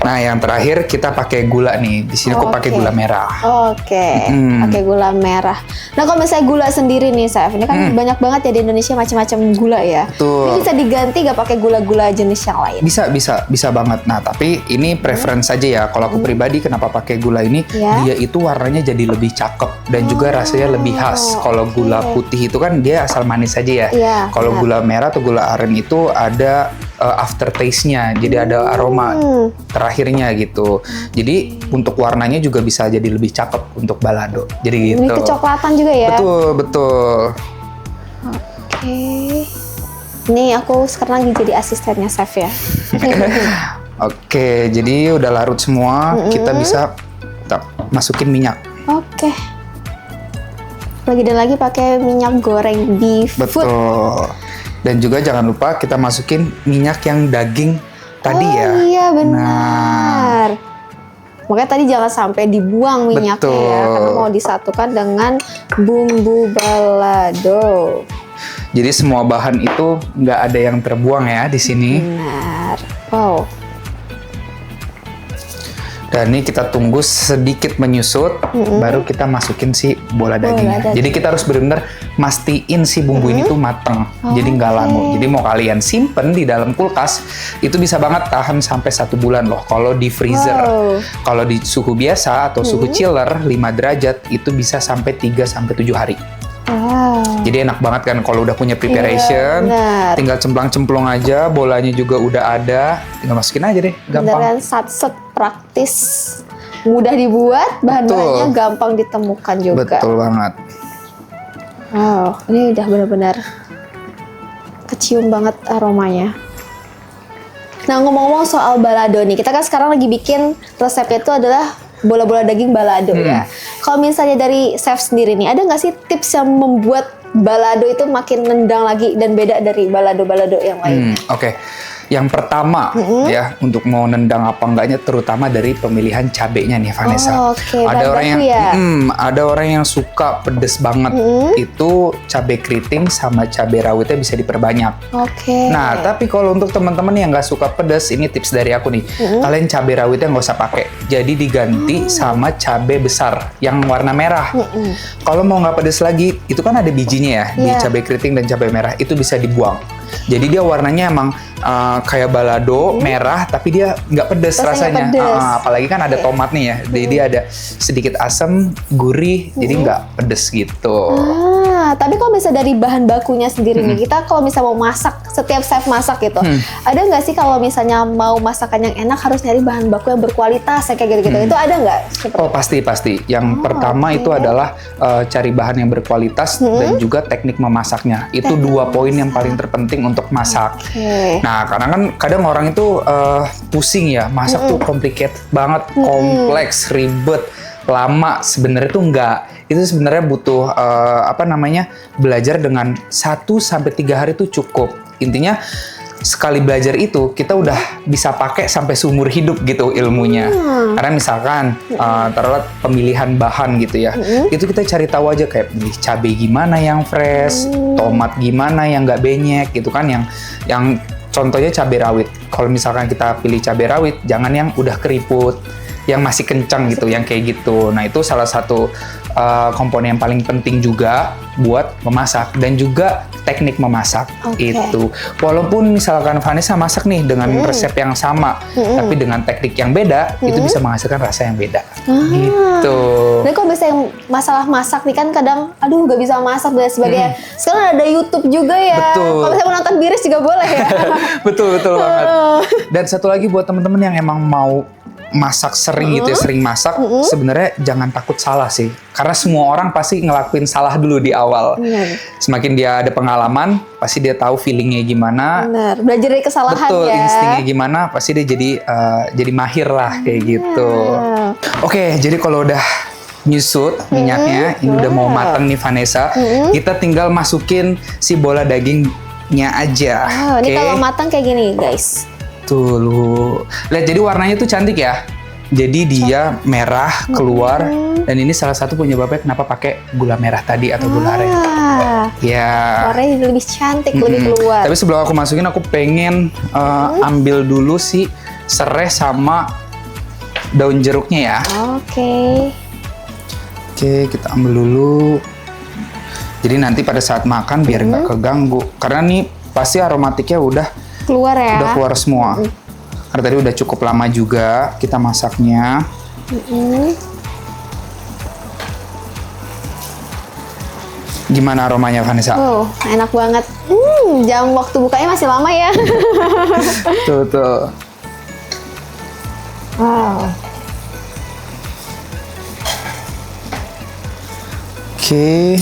Nah, Nah, yang terakhir kita pakai gula nih. Di sini aku pakai gula merah. Oke, pakai gula merah. Nah, kalau misalnya gula sendiri nih, Chef, ini kan banyak banget ya di Indonesia macam-macam gula ya. Betul. Ini bisa diganti gak pakai gula-gula jenis yang lain? Bisa banget. Nah, tapi ini preference aja ya. Kalau aku pribadi kenapa pakai gula ini? Dia itu warnanya jadi lebih cakep dan juga rasanya lebih khas. Kalau gula putih itu kan dia asal manis aja ya. Kalau gula merah atau gula aren itu ada aftertaste-nya, jadi ada aroma terakhirnya gitu. Jadi untuk warnanya juga bisa jadi lebih cakep untuk balado. Jadi gitu. Ini kecoklatan juga ya? Betul. Oke. Nih aku sekarang lagi jadi asistennya Chef ya. Oke, jadi udah larut semua. Kita bisa masukin minyak. Oke. Lagi dan lagi pakai minyak goreng beef food. Betul. Dan juga jangan lupa kita masukin minyak yang daging tadi ya. Oh iya benar. Makanya tadi jangan sampai dibuang minyaknya ya, karena mau disatukan dengan bumbu balado. Jadi semua bahan itu nggak ada yang terbuang ya di sini. Benar. Wow. Dan ini kita tunggu sedikit menyusut, baru kita masukin si bola dagingnya. Jadi kita harus benar-benar mastiin si bumbu ini tuh mateng, jadi nggak langu. Jadi mau kalian simpen di dalam kulkas, itu bisa banget tahan sampai 1 bulan loh. Kalau di freezer, kalau di suhu biasa atau suhu chiller 5 derajat, itu bisa sampai 3-7 hari. Jadi enak banget kan kalau udah punya preparation, tinggal cemplang-cemplung aja, bolanya juga udah ada, tinggal masukin aja deh, gampang. Beneran satset, praktis, mudah dibuat, bahan-bahannya gampang ditemukan juga. Betul banget. Wow, ini udah benar-benar kecium banget aromanya. Nah, ngomong-ngomong soal balado nih, kita kan sekarang lagi bikin resepnya itu adalah bola-bola daging balado ya. Kalau misalnya dari Chef sendiri nih, ada nggak sih tips yang membuat balado itu makin nendang lagi dan beda dari balado-balado yang lain? Oke. Yang pertama ya, untuk mau nendang apa enggaknya terutama dari pemilihan cabenya nih Vanessa. Ada orang yang ada orang yang suka pedes banget. Itu cabai keriting sama cabai rawitnya bisa diperbanyak. Nah, tapi kalau untuk teman-teman yang nggak suka pedes, ini tips dari aku nih. Kalian cabai rawitnya nggak usah pakai. Jadi diganti sama cabai besar yang warna merah. Kalau mau nggak pedes lagi, itu kan ada bijinya ya di cabai keriting dan cabai merah. Itu bisa dibuang. Jadi dia warnanya emang kayak balado merah, tapi dia nggak pedes rasanya. Apalagi kan ada tomat nih ya, jadi dia ada sedikit asam, gurih, jadi nggak pedes gitu. Tapi kalau misalnya dari bahan bakunya sendiri nih, kita kalau misalnya mau masak, setiap chef masak gitu, ada nggak sih kalau misalnya mau masakan yang enak harus nyari bahan baku yang berkualitas ya kayak gitu-gitu? Itu ada nggak? Oh pasti. Yang pertama itu adalah cari bahan yang berkualitas dan juga teknik memasaknya. Itu 2 poin yang paling terpenting untuk masak. Nah, karena kan kadang orang itu pusing ya, masak tuh complicated banget, kompleks, ribet, lama. Sebenarnya tuh enggak. Itu sebenarnya butuh belajar dengan 1-3 hari tuh cukup. Intinya sekali belajar itu kita udah bisa pakai sampai seumur hidup gitu ilmunya. Karena misalkan taruhlah pemilihan bahan gitu ya, itu kita cari tahu aja kayak pilih cabai gimana yang fresh, tomat gimana yang nggak benyek gitu kan, yang contohnya cabai rawit. Kalau misalkan kita pilih cabai rawit, jangan yang udah keriput, yang masih kencang gitu, yang kayak gitu. Nah itu salah satu komponen yang paling penting juga buat memasak, dan juga teknik memasak itu. Walaupun misalkan Vanessa masak nih dengan resep yang sama, tapi dengan teknik yang beda, itu bisa menghasilkan rasa yang beda. Gitu. Dan kalau misalnya masalah masak nih kan kadang, aduh gak bisa masak dan sebagainya. Sekarang ada YouTube juga ya. Kalau misalnya mau nonton Biris juga boleh ya. Betul banget. Dan satu lagi buat teman-teman yang emang mau masak sering gitu ya, sering masak, sebenarnya jangan takut salah sih. Karena semua orang pasti ngelakuin salah dulu di awal. Semakin dia ada pengalaman, pasti dia tahu feelingnya gimana. Belajar dari kesalahan ya. Instingnya gimana, pasti dia jadi mahir lah kayak gitu. Oke, jadi kalau udah nyusut minyaknya, ini udah mau matang nih Vanessa, kita tinggal masukin si bola dagingnya aja. Ini kalau matang kayak gini guys. Tuh lu lihat, jadi warnanya tuh cantik ya. Jadi dia merah keluar, dan ini salah satu penyebabnya kenapa pakai gula merah tadi atau gula aren. Ya. Warnanya lebih cantik, lebih keluar. Tapi sebelum aku masukin, aku pengen ambil dulu si serai sama daun jeruknya ya. Oke. Oke, kita ambil dulu. Jadi nanti pada saat makan biar nggak keganggu. Karena nih pasti aromatiknya udah Keluar ya. keluar semua. Karena tadi udah cukup lama juga kita masaknya. Gimana aromanya, Vanessa? Oh, enak banget. Jam waktu bukanya masih lama ya. Tuh. Wow. Oke.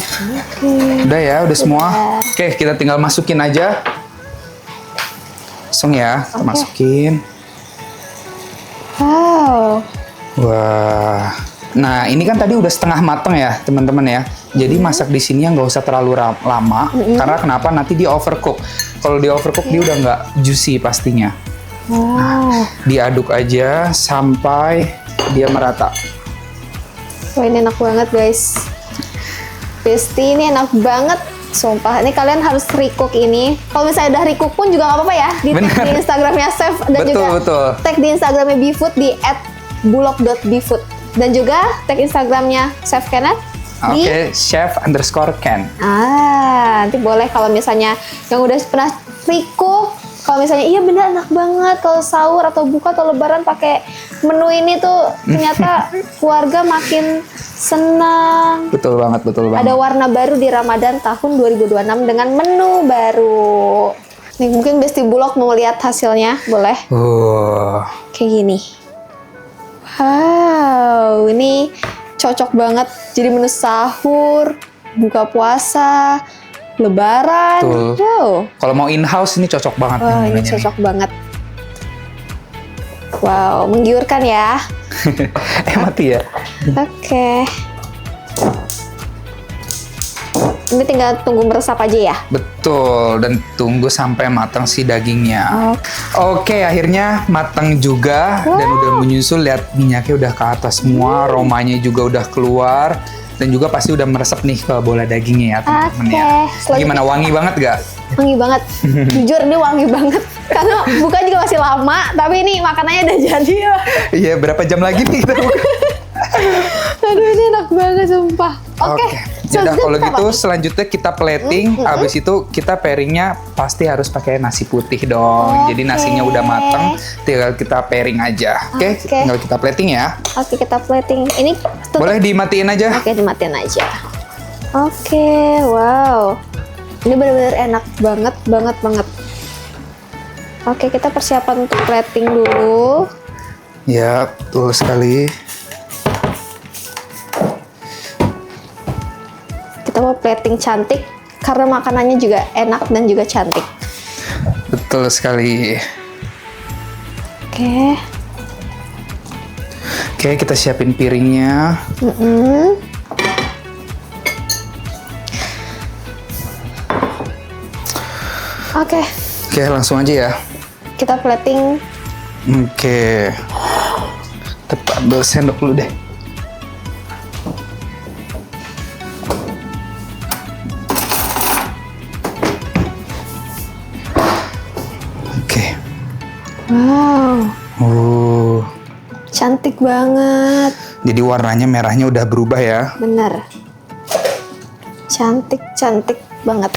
Udah ya, udah semua. Oke, kita tinggal masukin aja. Langsung ya, kita masukin. Wow. Wah. Nah, ini kan tadi udah setengah mateng ya, teman-teman ya. Jadi masak di sini yang nggak usah terlalu lama. Karena kenapa? Nanti dia overcook. Kalau dia overcook dia udah nggak juicy pastinya. Wow. Diaduk aja sampai dia merata. Wah, ini enak banget guys. Besti ini enak banget. Sumpah, ini kalian harus recook ini. Kalau misalnya udah recook pun juga nggak apa-apa ya. Di tag di Instagramnya Chef dan Betul. tag di Instagramnya BeFood di @bulog.befood. Dan juga tag Instagramnya Chef Kenneth di chef_ken. nanti boleh kalau misalnya yang udah pernah recook, kalau misalnya iya bener enak banget kalau sahur atau buka atau lebaran pakai menu ini tuh ternyata keluarga makin senang. Betul banget. Ada warna baru di Ramadan tahun 2026 dengan menu baru. Nih mungkin Besti Bulog mau lihat hasilnya, boleh? Kayak gini. Wow, ini cocok banget jadi menu sahur, buka puasa, lebaran. Betul. Wow. Kalau mau in-house ini cocok banget. Wah, ini cocok banget. Wow, menggiurkan ya. Mati ya. Oke. Ini tinggal tunggu meresap aja ya? Betul, dan tunggu sampai matang si dagingnya. Oke, akhirnya matang juga dan udah menyusul. Lihat minyaknya udah ke atas semua, aromanya juga udah keluar dan juga pasti udah meresap nih ke bola dagingnya ya teman-teman ya. Gimana, wangi banget gak? Wangi banget. Jujur ini wangi banget. Karena buka juga masih lama, tapi ini makanannya udah jadi. Iya, berapa jam lagi nih kita buka? Aduh, ini enak banget sumpah. Oke. Yaudah, kalau gitu selanjutnya kita plating. Habis itu kita pairingnya pasti harus pakai nasi putih dong. Jadi nasinya udah mateng, tinggal kita pairing aja. Oke, tinggal kita plating ya. Oke, kita plating. Ini boleh dimatiin aja. Oke, dimatiin aja. Oke, wow. Ini benar-benar enak banget. Oke, kita persiapan untuk plating dulu. Ya, betul sekali. Kita mau plating cantik karena makanannya juga enak dan juga cantik. Betul sekali. Oke, kita siapin piringnya. Oke, langsung aja ya. Kita plating. Oke. Tepat, ambil sendok dulu deh. Wow. Cantik banget. Jadi warnanya merahnya udah berubah ya. Bener. Cantik banget.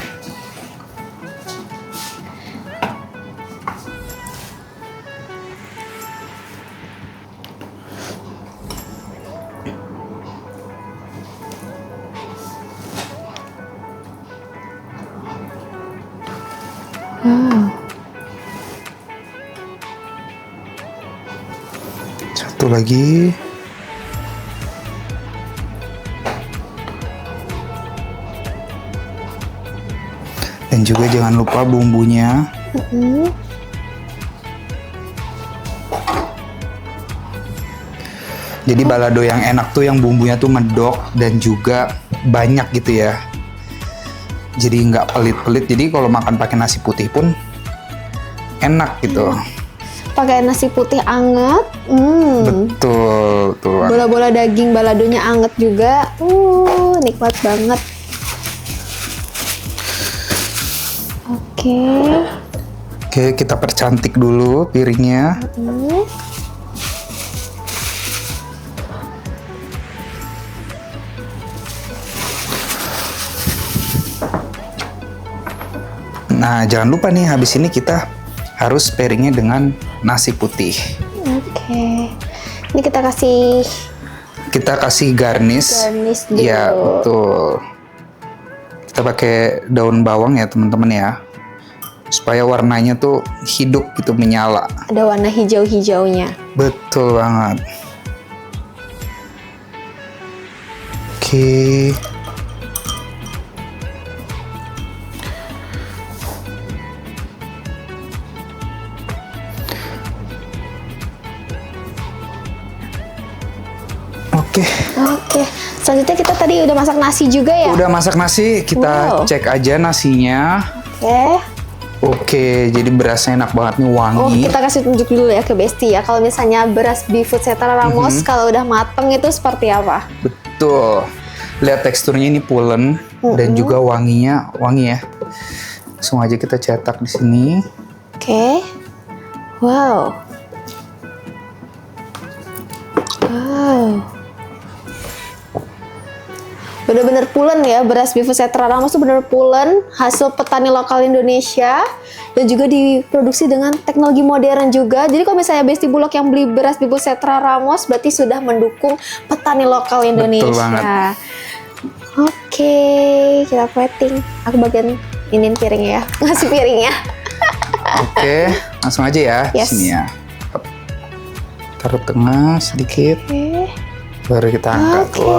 Wow. Satu lagi. Dan juga jangan lupa bumbunya. Jadi balado yang enak tuh yang bumbunya tuh medok dan juga banyak gitu ya. Jadi nggak pelit-pelit. Jadi kalau makan pakai nasi putih pun enak gitu. Pakai nasi putih anget. Betul. Bola-bola daging baladonya anget juga. Nikmat banget. Oke, kita percantik dulu piringnya. Nah, jangan lupa nih habis ini kita harus pairingnya dengan nasi putih. Oke. Ini kita kasih garnish. garnish dulu. Ya, betul. Kita pakai daun bawang ya, teman-teman ya. Supaya warnanya tuh hidup gitu, menyala. Ada warna hijau-hijaunya. Betul banget. Oke. Oke. Selanjutnya kita tadi udah masak nasi juga ya? Udah masak nasi, kita cek aja nasinya. Oke, jadi berasnya enak banget nih, wangi. Oh, kita kasih tunjuk dulu ya ke Besti ya. Kalau misalnya beras Beeffood Setra Ramos kalau udah mateng itu seperti apa? Betul. Lihat teksturnya ini pulen dan juga wanginya wangi ya. Langsung aja kita cetak di sini. Oke. Wow. Bener-bener pulen ya, beras Beeffood Setra Ramos tuh bener pulen, hasil petani lokal Indonesia dan juga diproduksi dengan teknologi modern juga. Jadi kalau misalnya Besti Bulog yang beli beras Beeffood Setra Ramos berarti sudah mendukung petani lokal Indonesia. Betul banget. Oke, kita plating. Aku bagian inin piringnya ya, ngasih piringnya. Oke, langsung aja ya di Yes. sini ya. Taruh tengah sedikit. Oke. Baru kita angkat. Oke,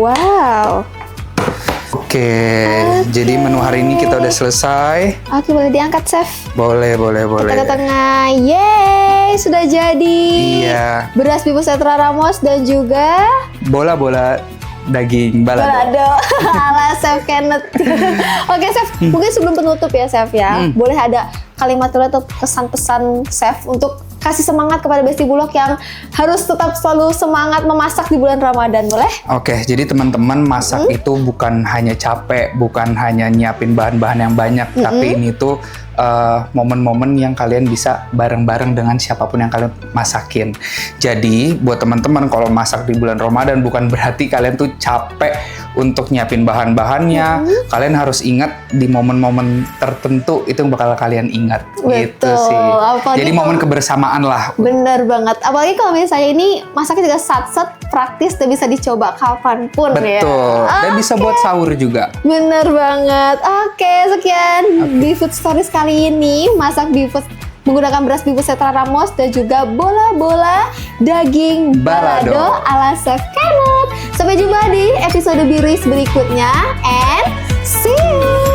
wow. Oke, jadi menu hari ini kita udah selesai. Oke, boleh diangkat, Chef. Boleh. Kita ke tengah. Yeay, sudah jadi. Iya. Beras Beeffood Setra Ramos dan juga Bola-bola daging balado. balado ala Chef Kenneth. Oke, Chef, mungkin sebelum penutup ya, Chef ya. Boleh ada kalimat atau pesan-pesan Chef untuk kasih semangat kepada Besti Bulog yang harus tetap selalu semangat memasak di bulan Ramadan, boleh? Oke, jadi teman-teman masak itu bukan hanya capek, bukan hanya nyiapin bahan-bahan yang banyak, tapi ini tuh momen-momen yang kalian bisa bareng-bareng dengan siapapun yang kalian masakin. Jadi buat teman-teman kalau masak di bulan Ramadan bukan berarti kalian tuh capek untuk nyiapin bahan-bahannya. Kalian harus ingat di momen-momen tertentu itu yang bakal kalian ingat. Gitu Betul. sih. Apalagi Jadi momen kebersamaan lah. Bener banget. Apalagi kalau misalnya ini masaknya juga sat-set, praktis dan bisa dicoba kapanpun ya. Betul. Dan bisa buat sahur juga. Bener banget. Oke, sekian Beeffood Stories kali ini. Masak Beeffood menggunakan beras Beeffood Setra Ramos dan juga bola-bola daging balado ala Chef Kenneth. Sampai jumpa di episode Biris berikutnya and see you!